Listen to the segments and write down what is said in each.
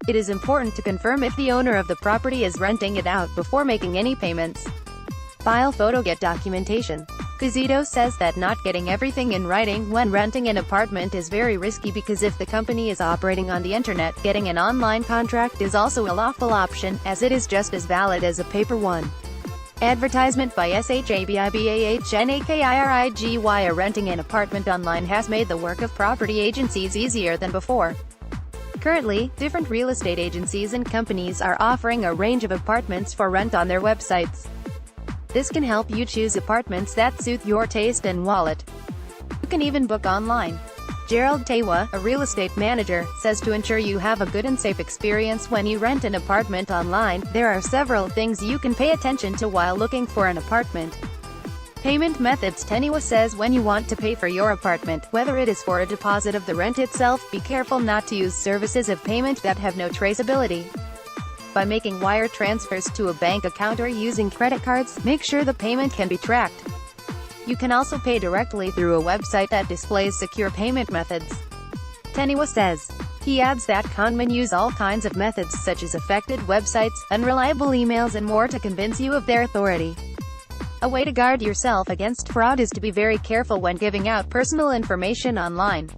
It is important to confirm if the owner of the property is renting it out before making any payments. File photo, get documentation. Kizito says that not getting everything in writing when renting an apartment is very risky because if the company is operating on the internet, getting an online contract is also a lawful option, as it is just as valid as a paper one. Advertisement by SHABIBAH. Renting an apartment online has made the work of property agencies easier than before. Currently, different real estate agencies and companies are offering a range of apartments for rent on their websites. This can help you choose apartments that suit your taste and wallet. You can even book online. Gerald Tewa, a real estate manager, says to ensure you have a good and safe experience when you rent an apartment online, there are several things you can pay attention to while looking for an apartment. Payment methods. Tewa says when you want to pay for your apartment, whether it is for a deposit of the rent itself, be careful not to use services of payment that have no traceability. By making wire transfers to a bank account or using credit cards, make sure the payment can be tracked. You can also pay directly through a website that displays secure payment methods. Tewa says. He adds that conmen use all kinds of methods such as affected websites, unreliable emails and more to convince you of their authority. A way to guard yourself against fraud is to be very careful when giving out personal information online.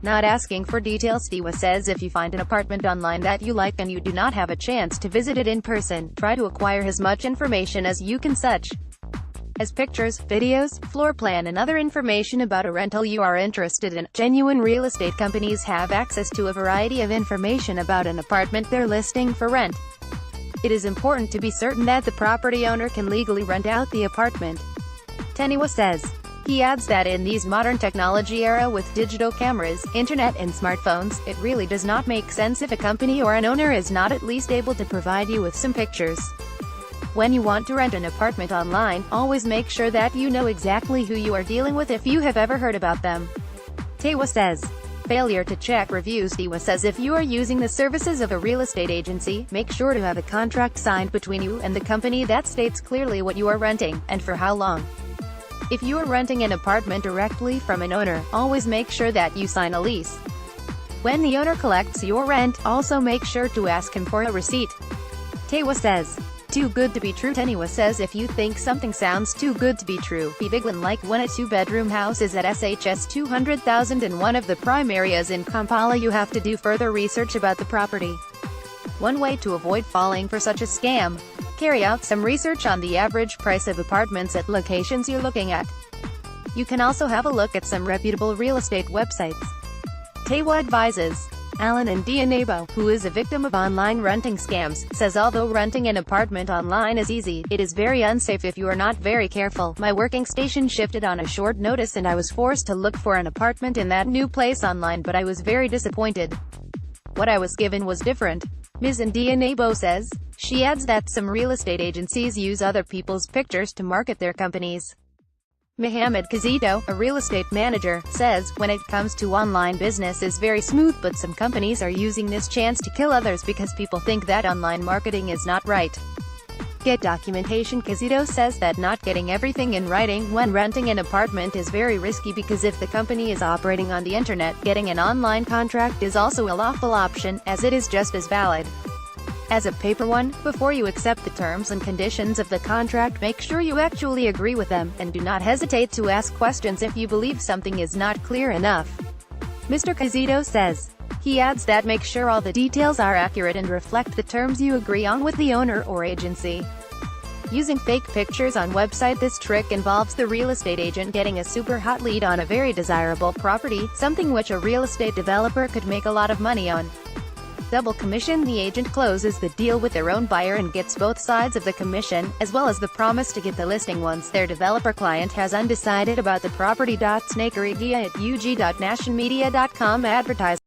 Not asking for details. Tewa says if you find an apartment online that you like and you do not have a chance to visit it in person, try to acquire as much information as you can, such as pictures, videos, floor plan and other information about a rental you are interested in. Genuine real estate companies have access to a variety of information about an apartment they're listing for rent. It is important to be certain that the property owner can legally rent out the apartment. Tewa says. He adds that in these modern technology era with digital cameras, internet and smartphones, it really does not make sense if a company or an owner is not at least able to provide you with some pictures. When you want to rent an apartment online, always make sure that you know exactly who you are dealing with if you have ever heard about them. Tewa says. Failure to check reviews. Tewa says if you are using the services of a real estate agency, make sure to have a contract signed between you and the company that states clearly what you are renting, and for how long. If you are renting an apartment directly from an owner, always make sure that you sign a lease. When the owner collects your rent, also make sure to ask him for a receipt. Tewa says. Too good to be true. Tewa says if you think something sounds too good to be true, be big one, like when a 2-bedroom house is at SHS 200,000 in one of the prime areas in Kampala, you have to do further research about the property. One way to avoid falling for such a scam: carry out some research on the average price of apartments at locations you're looking at. You can also have a look at some reputable real estate websites. Tewa advises. Alan Ndianabo, who is a victim of online renting scams, says although renting an apartment online is easy, it is very unsafe if you are not very careful. My working station shifted on a short notice and I was forced to look for an apartment in that new place online, but I was very disappointed. What I was given was different. Ms. Ndianabo says. She adds that some real estate agencies use other people's pictures to market their companies. Mohammed Kizito, a real estate manager, says, when it comes to online business is very smooth, but some companies are using this chance to kill others because people think that online marketing is not right. Get documentation. Kizito says that not getting everything in writing when renting an apartment is very risky because if the company is operating on the internet, getting an online contract is also a lawful option, as it is just as valid as a paper one. Before you accept the terms and conditions of the contract, make sure you actually agree with them, and do not hesitate to ask questions if you believe something is not clear enough. Mr. Kizito says. He adds that make sure all the details are accurate and reflect the terms you agree on with the owner or agency. Using fake pictures on website. This trick involves the real estate agent getting a super hot lead on a very desirable property, something which a real estate developer could make a lot of money on. Double commission. The agent closes the deal with their own buyer and gets both sides of the commission, as well as the promise to get the listing once their developer client has undecided about the property. NAKIRIGYA at ug.nationmedia.com. Advertisement.